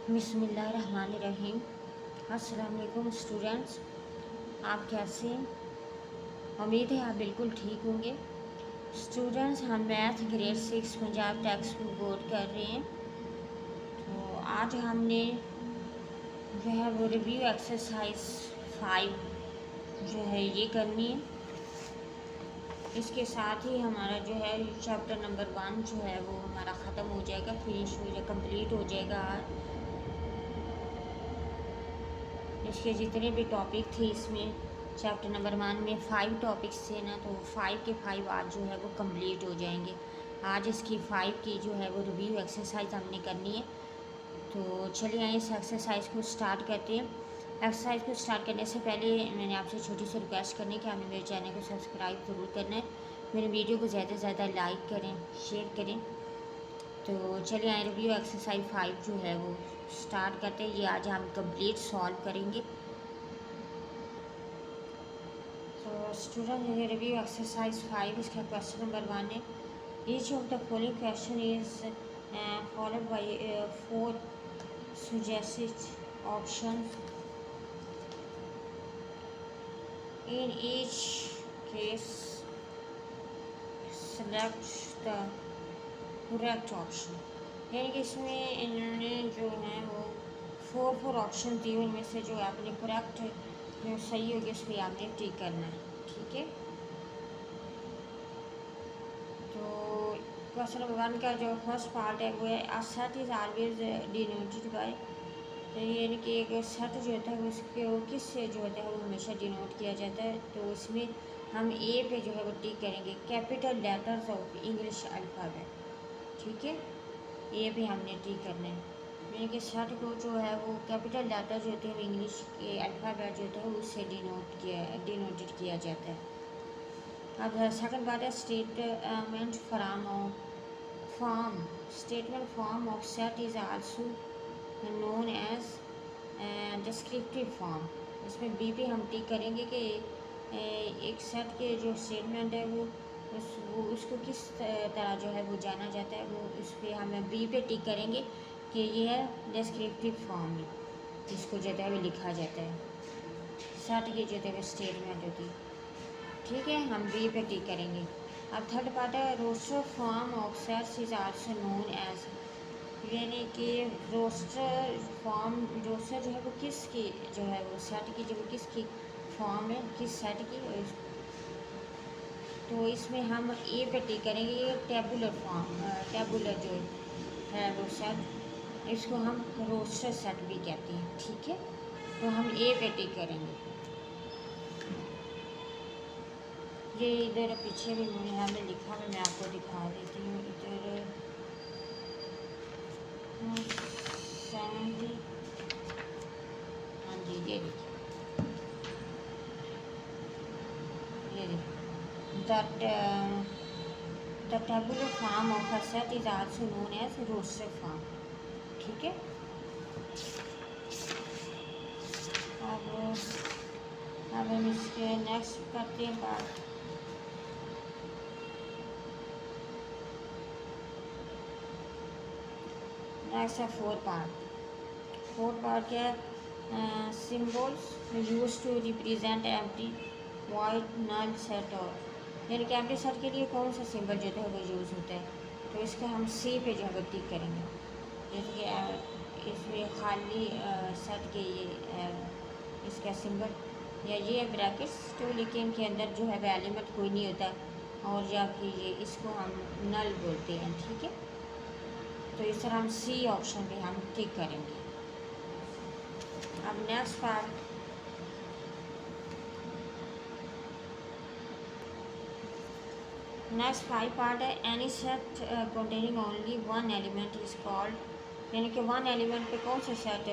बिस्मिल्लाहिर्रहमानिर्रहीम। अस्सलाम वालेकुम स्टूडेंट्स, आप कैसे हैं? उम्मीद है आप बिल्कुल ठीक होंगे। स्टूडेंट्स, हम math grade 6 Punjab text book board कर रहे हैं। तो आज हमने जो है वो रिव्यू एक्सरसाइज 5 जो है ये करनी है। इसके साथ ही हमारा जो है चैप्टर नंबर 1 जो है वो हमारा ख़त्म हो जाएगा, फिनिश हो जाएगा, कंप्लीट हो जाएगा। इसके जितने भी टॉपिक थे इसमें चैप्टर नंबर 1 में 5 टॉपिक्स थे ना, तो 5 के 5 आज जो है वो कंप्लीट हो जाएंगे। आज इसकी 5 की जो है वो रिव्यू एक्सरसाइज हमने करनी है। तो चलिए आइए इस एक्सरसाइज को स्टार्ट करते हैं। एक्सरसाइज को स्टार्ट करने से पहले मैंने आपसे छोटी सी रिक्वेस्ट करनी है कि हमें मेरे चैनल को सब्सक्राइब ज़रूर करना है, मेरे वीडियो को ज़्यादा से ज़्यादा लाइक करें, शेयर करें। तो चलिए आए रिव्यू एक्सरसाइज 5 जो है वो स्टार्ट करते हैं। ये आज हम कंप्लीट सॉल्व करेंगे। तो स्टूडेंट, ये रिव्यू एक्सरसाइज 5 इसका क्वेश्चन नंबर 1 है। Each of the following question is followed by 4 suggested options. In each case, select the correct option. यानी कि इसमें इन्होंने जो है वो 4 ऑप्शन दिए, उनमें से जो आपने करेक्ट जो सही होगी उस पर आपने टिक करना है। ठीक है, तो क्वेश्चन नंबर 1 का जो फर्स्ट पार्ट है वो है a set is always denoted by. तो यानी कि एक सेट जो होता है उसके किस से जो होता है वो हमेशा डिनोट किया जाता है। तो उसमें हम ए पे जो है वो टिक करेंगे, capital letters of English alphabet. ठीक है, ए पे हमने टिक करना है। यानी कि सेट को जो है वो कैपिटल लेटर जो होते हैं इंग्लिश के अल्फ़ाबेट जो होता है उससे डिनोटेड किया जाता है। अब सेकंड बात है statement form of set is also known as descriptive form. इसमें बी पे हम टिक करेंगे कि एक सेट के जो स्टेटमेंट है वो उसको किस तरह जो है वो जाना जाता है, वो उस पर हम बी पे टिक करेंगे कि ये है डिस्क्रिप्टिव फॉर्म में इसको जो है वो लिखा जाता है, सेट की जो है स्टेटमेंट होती है। ठीक है, हम बी पे टिक करेंगे। अब थर्ड पार्ट है roster form of sets is also known as. यानी कि रोस्टर जो है वो किसकी जो है वो सेट की जो किसकी फॉर्म है, किस सेट की। तो इसमें हम ए पे टिक करेंगे, ये टेबुलर जो है वो सेट, इसको हम रोस्टर सेट भी कहते हैं। ठीक है, तो हम ए पे टिक करेंगे। ये इधर पीछे भी मैंने लिखा है, मैं आपको दिखा देती हूँ। इधर 70, हाँ जी, ये देखिए the tabular form of a set is also known as roster form. ठीक है, अब हम इसके नेक्स्ट करते हैं बात। नेक्स्ट है फोर्थ पार्ट क्या है, symbols use to represent empty void null set. और यानी कि एम्प्टी सेट के लिए कौन सा सिंबल जो है वो यूज़ होता है। तो इसका हम सी पे जो है वो टिक करेंगे। जैसे कि इसमें खाली सेट के ये इसका सिंबल या ये ब्रैकेट्स, तो लेकिन के अंदर जो है वो एलिमेंट कोई नहीं होता, और या फिर ये इसको हम नल बोलते हैं। ठीक है, तो इस तरह हम सी ऑप्शन पे हम टिक करेंगे। अब नेक्स्ट पार्ट, नेक्स्ट 5 पार्ट है any set containing only 1 element is called. यानी कि 1 एलिमेंट पे कौन सा सेट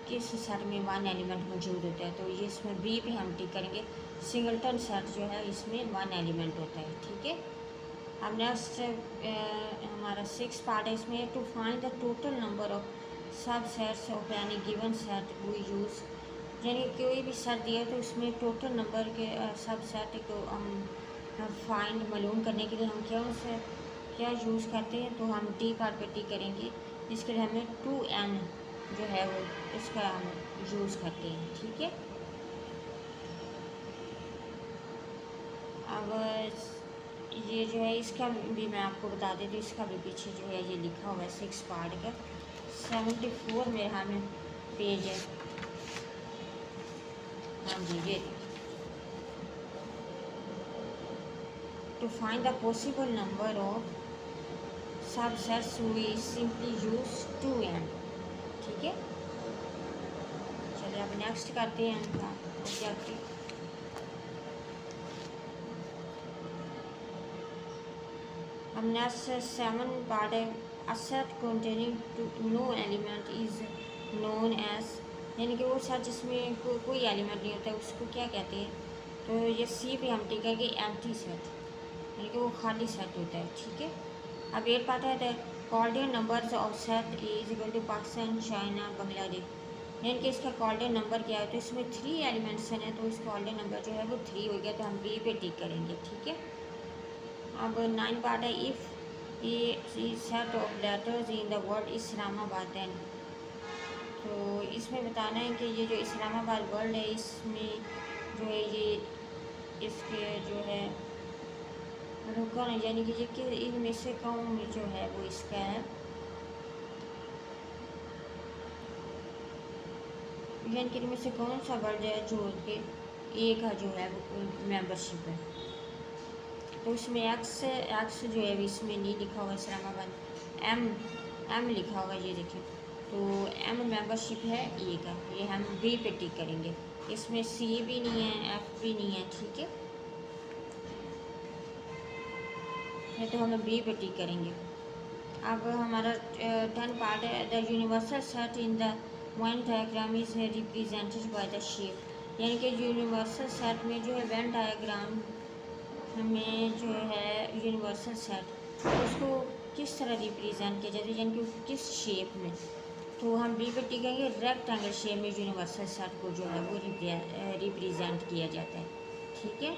किस सेट में 1 एलिमेंट मौजूद होता है। तो ये इसमें बी पे हम टिक करेंगे, सिंगलटन सेट जो है इसमें 1 एलिमेंट होता है। ठीक है, अब नेक्स्ट हमारा 6 पार्ट है। इसमें to find the total number of subsets of any given set we use. यानी कोई भी सेट दिया तो उसमें टोटल नंबर के सब सेट को हम फाइंड मालूम करने के लिए हम क्या यूज़ करते हैं। तो हम डी पार्ट पे टिक करेंगे इसके लिए हमें 2n जो है वो इसका हम यूज़ करते हैं। ठीक है, अब ये जो है इसका भी मैं आपको बता देती हूँ, इसका भी पीछे जो है ये लिखा हुआ है 6 पार्ट का। 74 में हमें पेज है। हाँ जी, ये to find the possible number of subsets we simply use 2n। ठीक है, चलिए अब नेक्स्ट करते हैं इनका ऑब्जेक्टिव। अब नेक्स्ट 7 पार्ट है, a set containing no element is known as, यानी कि वो सेट जिसमें कोई एलिमेंट नहीं होता है उसको क्या कहते हैं। तो ये सी पे हम टिक करके एम्प्टी सेट, यानी कि वो खाली सेट होता है। ठीक है, अब 8 पार्ट है the coordinate numbers of set is equal to Pakistan, China, Bangladesh, यानी कि इसका कॉर्डिनेट नंबर क्या है। तो इसमें 3 एलिमेंट्स हैं, तो इसका कॉर्डिनेट नंबर जो है वो 3 हो गया, तो हम बी पे टिक करेंगे। ठीक है, अब 9 पार्ट है, इफ़ ये set of letters in the word Islamabad then, तो इसमें बताना है कि ये जो इस्लामाबाद वर्ड है इसमें जो है ये इसके जो है रुकन, यानी कि ये इनमें से कौन जो है वो इसका है, यानी कि इनमें से कौन सा वर्ड है जो कि ए का जो है वो मेंबरशिप है। तो इसमें एक्स जो है इसमें नहीं लिखा हुआ इस्लामाबाद, एम लिखा होगा, ये देखिए। तो एम मेंबरशिप है ए का, ये हम बी पे टिक करेंगे। इसमें सी भी नहीं है, एफ भी नहीं है। ठीक है, ये तो हम बी पे टिक करेंगे। अब हमारा 10 पार्ट है, the universal set in the Venn diagram is represented by the shape, यानी कि यूनिवर्सल सेट में जो है वेन डायग्राम में जो है यूनिवर्सल सेट उसको किस तरह रिप्रेजेंट किया जाता है, यानी कि किस शेप में। तो हम बी पे टिकेंगे, रेक्टेंगल शेप में यूनिवर्सल सेट को जो है वो रिप्रेजेंट किया जाता है। ठीक है,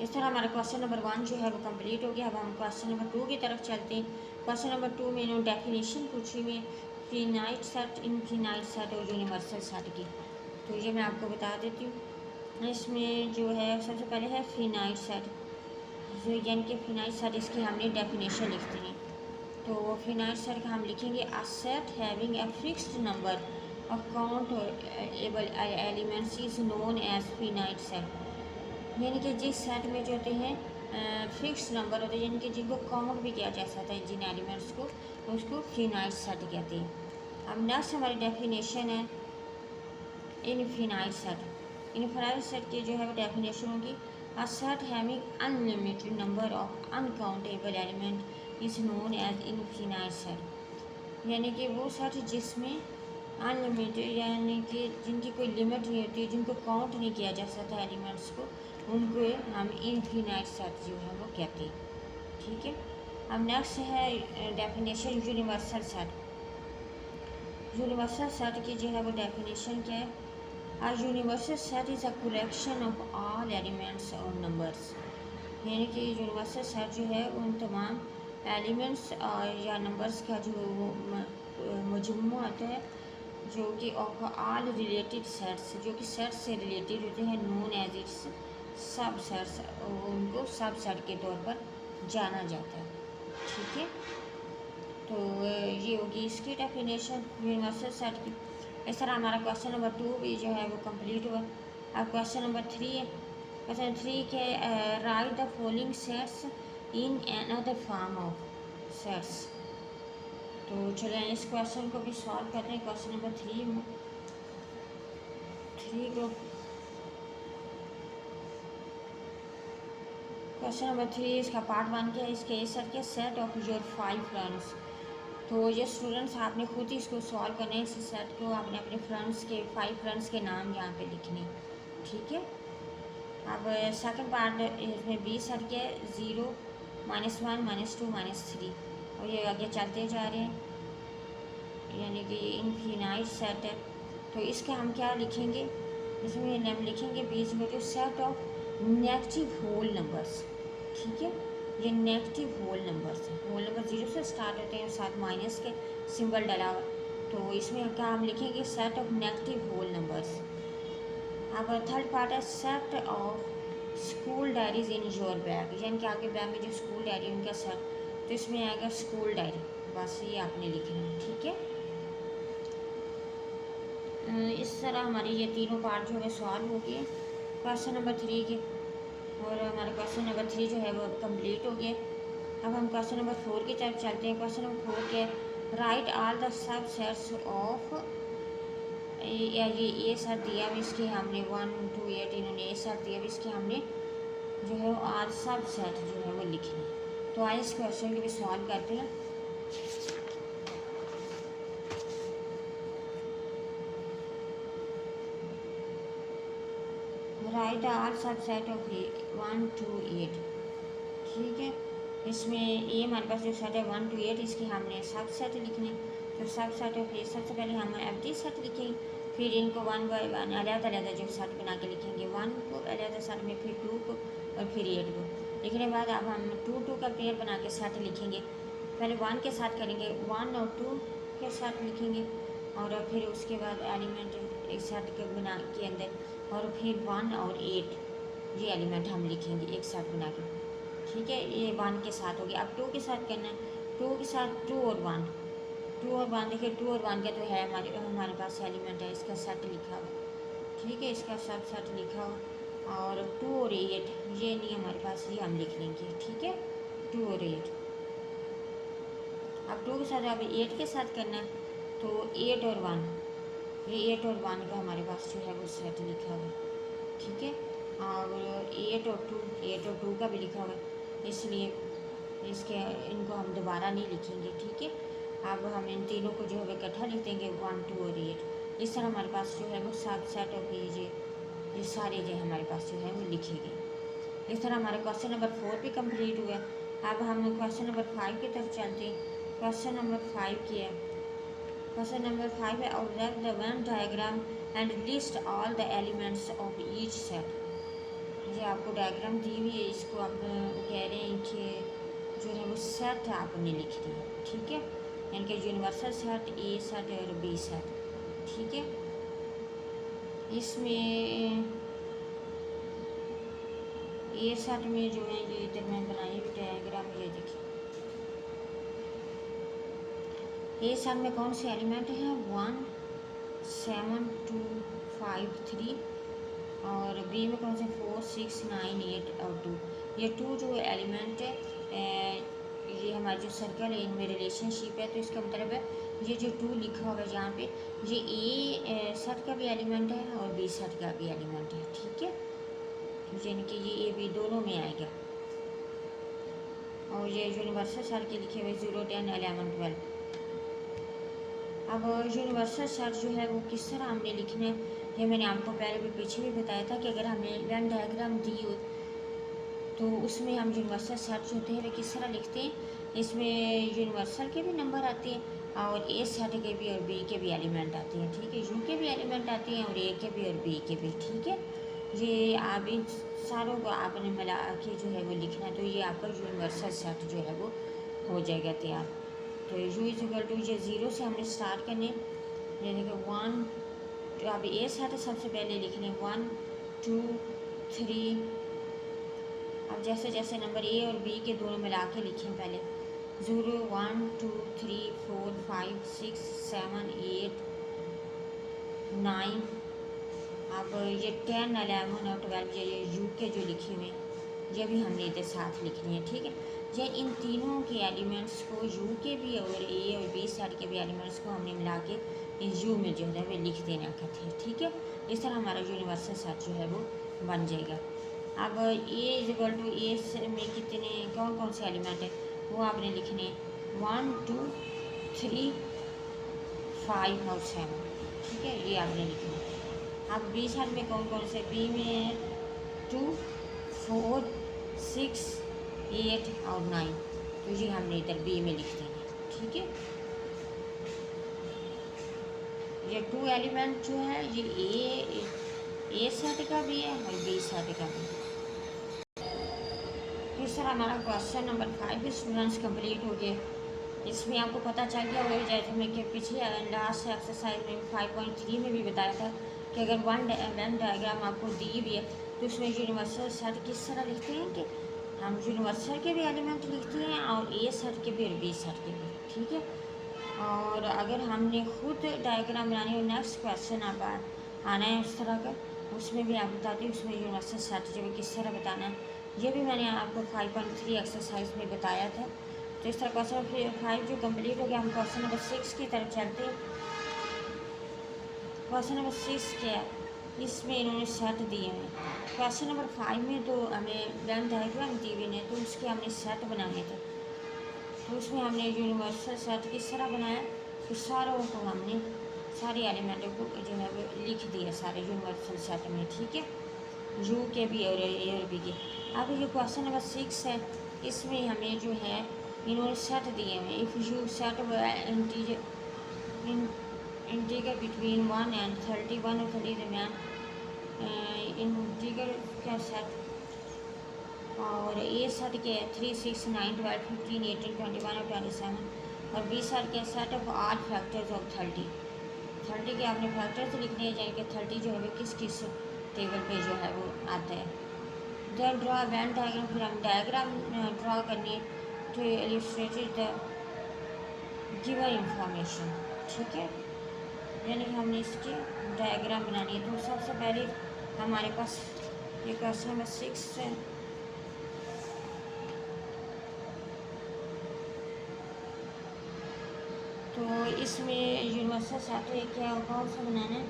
इस तरह हमारा क्वेश्चन नंबर 1 जो है वो कंप्लीट हो गया। अब हम क्वेश्चन नंबर 2 की तरफ चलते हैं। क्वेश्चन नंबर 2 में इन्होंने डेफिनेशन पूछी हुई है फिनाइट सेट, इनफिनाइट सेट और यूनिवर्सल सेट की, तो ये मैं आपको बता देती हूँ। इसमें जो है सबसे पहले है फिनाइट सेट, जो यानी कि फिनाइट सेट इसकी हमने डेफिनेशन लिखती है। तो फिनाइट सेट का हम लिखेंगे a set having a fixed number of countable elements is known as finite set, यानी कि जिस सेट में जो होते हैं फिक्स नंबर होते हैं, यानी कि जिनको काउंट भी किया जा सकता है जिन एलिमेंट्स को, तो उसको फिनाइट सेट कहते हैं। अब नेक्स्ट हमारी डेफिनेशन है इनफिनाइट सेट। इनफिनाइट सेट की जो है वो डेफिनेशन होगी a set having unlimited number of uncountable element is known as infinite set, यानी कि वो सेट जिसमें अनलिमिटेड यानी कि जिनकी कोई लिमिट नहीं होती, जिनको काउंट नहीं किया जा सकता एलिमेंट्स को, उनको हम इनफिनाइट सेट जो है वो कहते हैं। ठीक है, अब नेक्स्ट है definition universal set. Universal set की जो है वो डेफिनेशन क्या है, a universal set is a collection of all elements और नंबर्स, यानी कि यूनिवर्सल सेट जो है उन तमाम एलिमेंट्स या नंबर्स का जो मजमू आता है, जो कि ऑफ ऑल रिलेटेड सेट्स, जो कि सेट से रिलेटेड होते हैं, नोन एज इट्स सब सेट्स, उनको सब सेट के तौर पर जाना जाता है। ठीक है, तो ये होगी इसकी डेफिनेशन यूनिवर्सल सेट की। इस तरह हमारा क्वेश्चन नंबर 2 भी जो है वो कंप्लीट हुआ। अब क्वेश्चन नंबर 3 है। क्वेश्चन 3 के right the following sets in another form of sets, तो चलें इस क्वेश्चन को भी सॉल्व करते हैं। क्वेश्चन नंबर 3 में 3 को क्वेश्चन नंबर 3 इसका पार्ट 1 क्या है, इसके सर के सेट ऑफ योर 5 फ्रेंड्स, तो ये स्टूडेंट्स आपने खुद ही इसको सॉल्व करना है। इस सेट को आपने अपने फ्रेंड्स के 5 फ्रेंड्स के नाम यहाँ पे लिखने। ठीक है, अब सेकंड पार्ट इसमें 20 सेट के 0, -1, -2, -3, और ये आगे चलते जा रहे हैं, यानी कि ये इनफिनाइट सेट है। तो इसका हम क्या लिखेंगे, इसमें हम लिखेंगे बीच में जो set of negative whole numbers. ठीक है, ये नेगेटिव होल नंबर्स हैं। होल नंबर 0 से स्टार्ट होते हैं, साथ माइनस के सिंबल डला हुआ, तो इसमें क्या हम लिखेंगे, set of negative whole numbers. अब थर्ड पार्ट है set of school diaries in your bag, यानी कि आपके बैग में जो स्कूल डायरी है उनका सेट, तो इसमें आएगा स्कूल डायरी, बस ये आपने लिखना है, ठीक है। इस तरह हमारे ये तीनों पार्ट जो है सॉल्व हो गए क्वेश्चन नंबर 3 के, और हमारा क्वेश्चन नंबर 3 जो है वो कंप्लीट हो गया। अब हम क्वेश्चन नंबर 4 की तरफ चलते हैं। क्वेश्चन नंबर 4 क्या है, right all the sub sets of, ये ए सेट दिया भी इसके हमने 1 to 8, इन्होंने ए सेट दिया भी इसके हमने जो है आर सब सेट जो है वो लिखनी है। तो आइए इस क्वेश्चन को भी सॉल्व करते हैं। राइट आर सब सेट ऑफ 1 to 8, ठीक है। इसमें ए हमारे पास जो सेट है 1 to 8, इसके हमने सब सेट लिखने, तो सब सेट ऑफ ए सबसे पहले हम एम्प्टी सेट लिखेंगे, फिर इनको 1 by 1 अलग-अलग जो सेट बना के लिखेंगे, 1 को अलग सेट में, फिर 2 को और फिर 8 को। लिखने के बाद अब हम 2 का पेयर बना के सेट लिखेंगे। पहले 1 के साथ करेंगे, 1 और 2 के साथ लिखेंगे, और फिर उसके बाद एलिमेंट एक सेट के बना के अंदर, और फिर 1 और 8 ये एलिमेंट हम लिखेंगे एक साथ बना के, ठीक है। ये 1 के साथ हो गया। अब 2 के साथ करना है, 2 के साथ 2 और 1, 2 और 1, देखिए 2 और 1 का तो है हमारे पास एलिमेंट है, इसका सेट लिखा हुआ, ठीक है, इसका सब सेट लिखा हुआ। और 2 और 8 ये नहीं हमारे पास, ये हम लिख लेंगे, ठीक है, 2 और 8। अब 2 के साथ अब 8 के साथ करना है, तो 8 और 1, ये 8 और 1 का हमारे पास जो है वो सेट लिखा हुआ, ठीक है। और 8 और 2, 8 और 2 का भी लिखा हुआ है, इसलिए इसके इनको हम दोबारा नहीं लिखेंगे, ठीक है। अब हम इन तीनों को जो है इकट्ठा लिख देंगे, 1, 2 और 8। इस तरह हमारे पास जो है वो 7 सेट ऑफ ये सारे जो हमारे पास जो है वो लिखे गए। इस तरह हमारा क्वेश्चन नंबर 4 भी कंप्लीट हुआ। अब हम क्वेश्चन नंबर 5 की तरफ चलते हैं। क्वेश्चन नंबर 5 क्या है, क्वेश्चन नंबर 5 है, observe the one diagram and list all the elements of each set. ये आपको डायग्राम दी हुई है, इसको आप कह रहे हैं कि जो है वो सेट आपने लिखनी है, ठीक है, यानी कि यूनिवर्सल सेट, ए सेट और बी सेट, ठीक है। इसमें ए सेट में जो है ये इधर मैं बनाई हुई डायग्राम, ये देखिए ए सेट में कौन से एलिमेंट हैं, 1, 7, 2, 5, 3, और बी में कौन से 4, 6, 9, 8 और 2। ये 2 जो एलिमेंट है, ये हमारा जो सर्कल है इनमें रिलेशनशिप है, तो इसका मतलब है ये जो 2 लिखा हुआ है यहाँ पे, ये ए सेट का भी एलिमेंट है और बी सेट का भी एलिमेंट है, ठीक है, यानी कि ये ए बी दोनों में आएगा। और ये यूनिवर्सल सेट के लिखे हुए 0, 10, 11, 12। अब यूनिवर्सल सेट जो है वो किस तरह हमने लिखना है, ये मैंने आपको पहले भी पीछे भी बताया था कि अगर हमें वेन डायग्राम दी हो तो उसमें हम यूनिवर्सल सेट जो होते हैं वे किस तरह लिखते हैं। इसमें यूनिवर्सल के भी नंबर आते हैं और ए सेट के भी और बी के भी एलिमेंट आते हैं, ठीक है, यू के भी एलिमेंट आते हैं और ए के भी और बी के भी, ठीक है। ये आप इन सारों को आपने मिला के जो है वो लिखना है, तो ये आपका यूनिवर्सल सेट जो है वो हो जाएगा तैयार। तो यू इज इक्वल टू ये 0 से हमने स्टार्ट करने, यानी कि 1, तो अब ए सेट सबसे पहले लिखने 1, 2, 3। अब जैसे जैसे नंबर ए और बी के दोनों मिला के लिखें, पहले 0, 1, 2, 3, 4, 5, 6, 7, 8, 9। अब ये 10, 11 और 12 ये यू के जो लिखे हुए ये भी हमने इधर साथ लिखनी है, ठीक है। ये इन तीनों के एलिमेंट्स को यू के भी और ए और बी सेट के भी एलिमेंट्स को हमने मिला के इस यू में जो है वो लिख देना कहते हैं, ठीक है। इस तरह हमारा यूनिवर्सल सेट जो है वो बन जाएगा। अब ए इज इक्वल टू ए में कितने कौन कौन से एलिमेंट है वो आपने लिखने 1, 2, 3, 5 और 7, ठीक है, ये आपने लिखना। अब बी सेट में कौन कौन से, बी में 2, 4, 6, 8 और 9, तो ये हमने इधर बी में लिख देना, ठीक है। ये 2 एलिमेंट जो है ये ए सेट का भी है और बी सेट का भी। फिर इस तरह हमारा क्वेश्चन नंबर 5 स्टूडेंट्स कंप्लीट हो गया। इसमें आपको पता चल गया हो जैसे हमें कि पिछले लास्ट एक्सरसाइज में 5.3 में भी बताया था कि अगर वेन डायग्राम आपको दी हुई है तो उसमें यूनिवर्सल सेट किस तरह लिखते हैं कि हम यूनिवर्सल के भी एलिमेंट लिखते हैं और ए सेट के भी और बी सेट के भी, ठीक है। और अगर हमने खुद डायग्राम बनानी हो, नेक्स्ट क्वेश्चन आप आना है उस तरह का, उसमें भी आप बताते हैं उसमें यूनिवर्सल सेट जो है किस तरह बताना है, ये भी मैंने आपको 5.3 एक्सरसाइज में बताया था। तो इस तरह क्वेश्चन 5 जो कंप्लीट हो गया, हम क्वेश्चन नंबर 6 की तरफ चलते हैं। क्वेश्चन नंबर 6 क्या है, इसमें इन्होंने सेट दिए हैं। क्वेश्चन नंबर 5 में तो हमें वेन डायग्राम दी हुई है तो उसके हमने सेट बनाए थे, तो उसमें हमने यूनिवर्सल सेट किस तरह बनाया कि सारों को हमने सारे एलिमेंटों को जो है वो लिख दिया सारे यूनिवर्सल सेट में, ठीक है, यू के भी और ए और बी के। अब ये क्वेश्चन नंबर 6 है, इसमें हमें जो है इन्होंने सेट दिए हैं। If you set integer between 1 and 31 और 30 दरमियान इंटीगर का सेट, और ए सेट के 3, 6, 9, 12, 15, 18, 21 और 27, और बी सेट के set of all factors of 30 के आपने फैक्टर्स लिखने हैं, यानी कि 30 जो है वो किस किस टेबल पे जो है वो आता है। देन ड्रा वेन डायग्राम, फिर हम डायग्राम ड्रा करनी to illustrate the given information, ठीक है, यानी कि हमने इसकी डायग्राम बनानी है। तो सबसे पहले हमारे पास ये क्वेश्चन नंबर 6 है। तो इसमें यूनिवर्सल सेट क्या कौन सा बनाना है,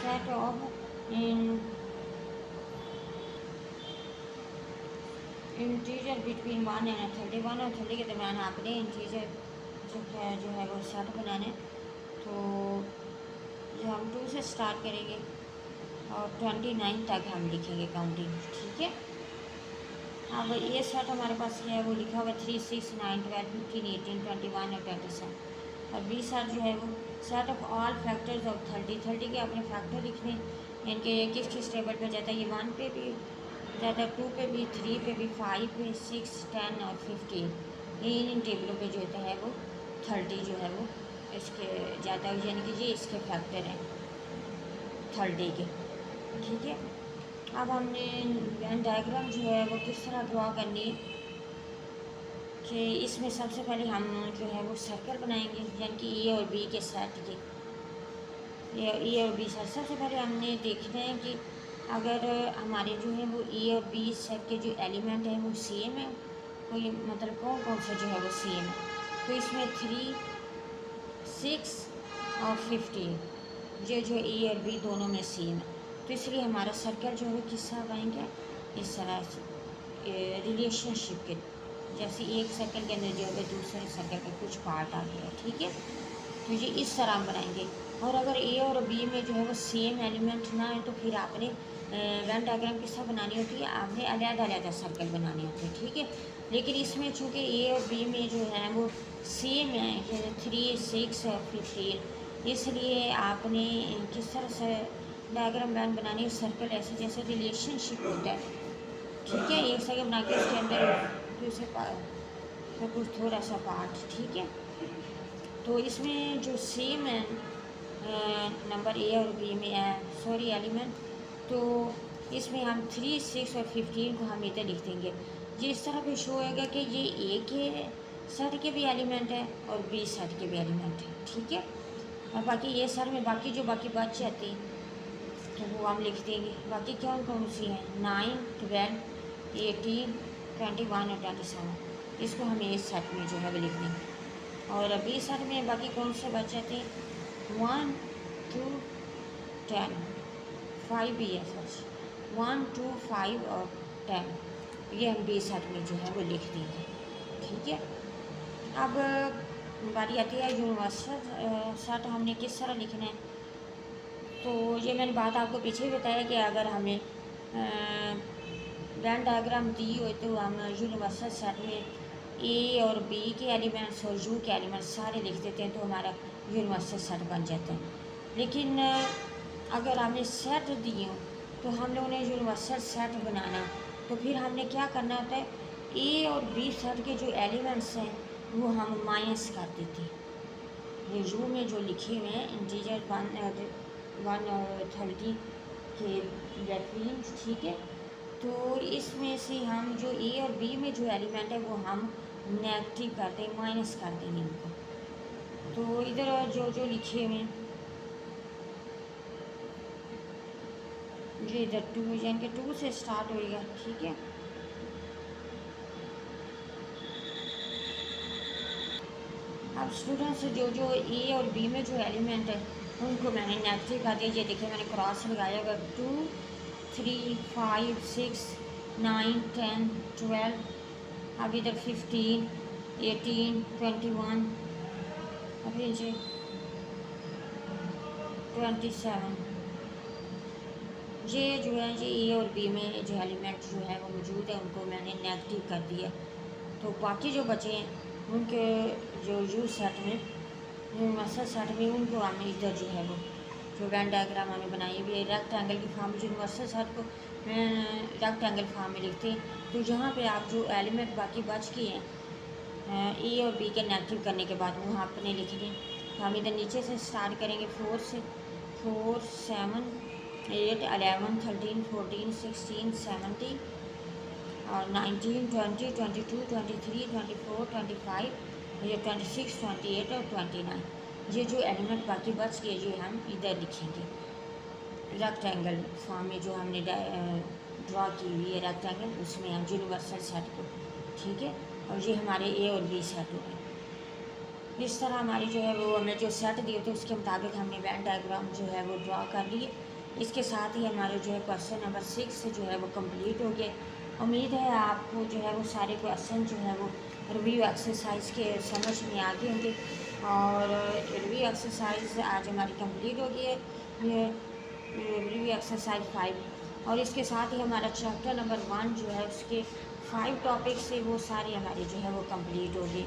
set of integer between 1 and 31 और 30 के दरमियान आपने इंटीजर जो है वो सेट बनाना है। तो जो हम 2 से स्टार्ट करेंगे और 29 तक हम लिखेंगे काउंटिंग, ठीक है। अब ये सेट हमारे पास क्या है वो लिखा हुआ 3, 6, 9, 12, 15, 18, 21 और 27, और बी सेट जो है वो set of all factors of 30 के अपने फैक्टर लिखने, इनके किस किस टेबल पे जाता है, ये 1 पे भी जाता है, 2 पे भी, 3 पे भी, 5 पे, 6, 10 और 15, इन टेबलों पे जो होता है वो 30 जो है वो इसके जाता है, यानी कि ये इसके फैक्टर हैं 30 के, ठीक है। अब हमने डायग्राम जो है वो किस तरह ड्रा करनी है कि इसमें सबसे पहले हम जो है वो सर्कल बनाएंगे, यानी कि ए और बी के सेट के, ए और बी सेट। सबसे पहले हमने देखना है कि अगर हमारे जो है वो ए और बी सेट के जो एलिमेंट हैं वो सेम है, कोई मतलब कौन कौन सा जो है वो सेम है, तो इसमें 3, 6 और 15 ये जो ए और बी दोनों में सेम है, तो इसलिए हमारा सर्कल जो है किस तरह बनाएंगे, इस तरह से रिलेशनशिप के, जैसे एक सर्कल के अंदर जो है दूसरे सर्कल का कुछ पार्ट आ गया, ठीक है, तो ये इस तरह हम बनाएंगे। और अगर ए और बी में जो है वो सेम एलिमेंट ना है तो फिर आपने वेन डायग्राम किस तरह बनानी होती है, आपने अलग-अलग सर्कल बनाने होते हैं, ठीक है। लेकिन इसमें चूँकि ए और बी में जो है वो सेम है 3, 6 और 15, इसलिए आपने किस तरह से डायग्राम वेन बनानी है, सर्कल ऐसे जैसे रिलेशनशिप होता है, ठीक है, एक सर्कल बना के उसके अंदर दूसरे तो कुछ थोड़ा सा पार्ट, ठीक है। तो इसमें जो सेम है नंबर ए और बी में है, सॉरी एलिमेंट, तो इसमें हम 3, 6 और 15 को हम इधर लिख देंगे। ये इस तरह पे शो होएगा कि ये ए के सेट के भी एलिमेंट है और बी सेट के भी एलिमेंट है, ठीक है। और बाकी ये सर में बाकी जो बाकी बच जाती है तो वो हम लिख देंगे। बाकी कौन कौन सी हैं, 9, 12, 18, 21 और 27, इसको हमें इस सेट में जो है वो लिख देंगे। और बी सेट में बाकी कौन से बच जाते हैं, 1, 2, 10, 5 भी है सच, 1, 2, 5 और 10, ये हम बी सेट में जो है वो लिख देंगे, ठीक है। अब बारी आती है यूनिवर्सल सेट हमने किस तरह लिखना है। तो ये मैंने बात आपको पीछे भी बताया कि अगर हमें वेन डायग्राम दी हो तो हम यूनिवर्सल सेट में ए और बी के एलिमेंट्स और यू के एलिमेंट्स सारे लिख देते हैं तो हमारा यूनिवर्सल सेट बन जाता है। लेकिन अगर हमने सेट दिए हो तो हम लोगों ने यूनिवर्सल सेट बनाना, तो फिर हमने क्या करना होता है ए और बी सेट के जो एलिमेंट्स हैं वो हम माइनस कर देते हैं। ये यू में जो लिखे हुए हैं इंटीजर 130 के बिटवीन, ठीक है। तो इसमें से हम जो ए और बी में जो एलिमेंट है वो हम नेगेटिव कर दें, माइनस कर देंगे इनको। तो इधर जो जो लिखे हुए हैं जो इधर 2 यानी कि 2 से स्टार्ट होएगा, ठीक है। अब स्टूडेंट्स जो जो ए और बी में जो एलिमेंट है उनको मैंने नेगेटिव कर दिया। ये देखिए मैंने क्रॉस लगाया होगा 2 3 5 6 9 10 12, अब इधर 15 18 21, अभी जी 27। ये जो है जी ए और बी में जो एलिमेंट जो है वो मौजूद है उनको मैंने नेगेटिव कर दिया। तो बाकी जो बचे हैं उनके जो यू सेट में यूनिवर्सल सेट में उनको हमने इधर जो है वो जो वेन डायग्राम हमने बनाई हुई है रेक्टेंगल की फॉर्म, यूनिवर्सल सेट को रेक्टेंगल फॉर्म में लिखते हैं। तो यहाँ पे आप जो एलिमेंट बाकी बच गए हैं ए और बी के नेगेटिव करने के बाद वो आपने लिख दें। तो हम इधर नीचे से स्टार्ट करेंगे 4 से, 4 7 8 11 13 14 16 17 और 19 20 22 23 24 25, ये 26 28 और 29। ये जो एलिमेंट बाकी बच गए ये हम इधर लिखेंगे रेक्टेंगल फॉर्म में जो हमने ड्रा की हुई है रेक्टेंगल, उसमें हम यूनिवर्सल सेट को, ठीक है। और ये हमारे ए और बी सेट हो गए। इस तरह हमारी जो है वो हमें जो सेट दिए थे उसके मुताबिक हमने वेन डायग्राम जो है वो ड्रा कर लिए। इसके साथ ही हमारे जो है क्वेश्चन नंबर 6 जो है वो कंप्लीट हो गए। उम्मीद है आपको जो है वो सारे क्वेश्चन जो है वो रिव्यू एक्सरसाइज के समझ में आ गए होंगे। और रिव्यू एक्सरसाइज आज हमारी कंप्लीट हो गई है, ये रिव्यू एक्सरसाइज 5। और इसके साथ ही हमारा चैप्टर नंबर 1 जो है उसके 5 टॉपिक से वो सारे हमारे जो है वो कंप्लीट हो गए।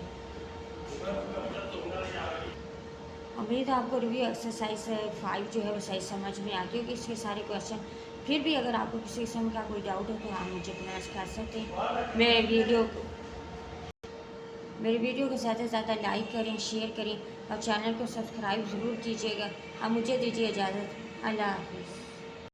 उम्मीद है आपको रिव्यू एक्सरसाइज 5 जो है वो सही समझ में आ गई होगी इसके सारे क्वेश्चन। फिर भी अगर आपको किसी किस्म का कोई डाउट है तो आप मुझे कमेंट्स कर सकते हैं। मेरे वीडियो को ज़्यादा से ज़्यादा लाइक करें, शेयर करें और चैनल को सब्सक्राइब ज़रूर कीजिएगा। अब मुझे दीजिए इजाज़त। अल्लाह हाफिज़।